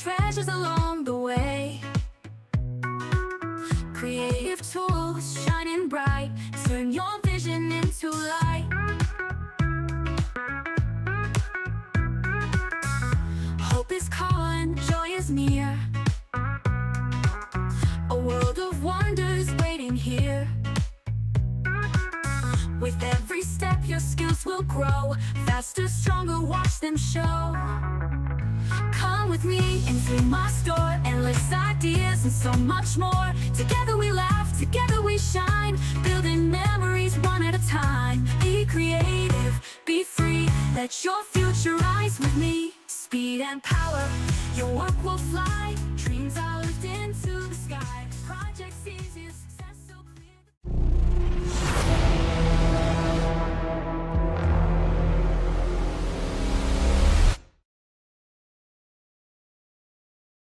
treasures along the way. Creative tools shining bright, turn your vision into light. Hope is calling, joy is near, a world of wonders waiting here. With every step your skills will grow, faster, stronger, watch them show. Come with me into my store, endless ideas and so much more. Together we laugh, together we shine, building memories one at a time. Be creative, be free, let your future rise with me. Speed and power,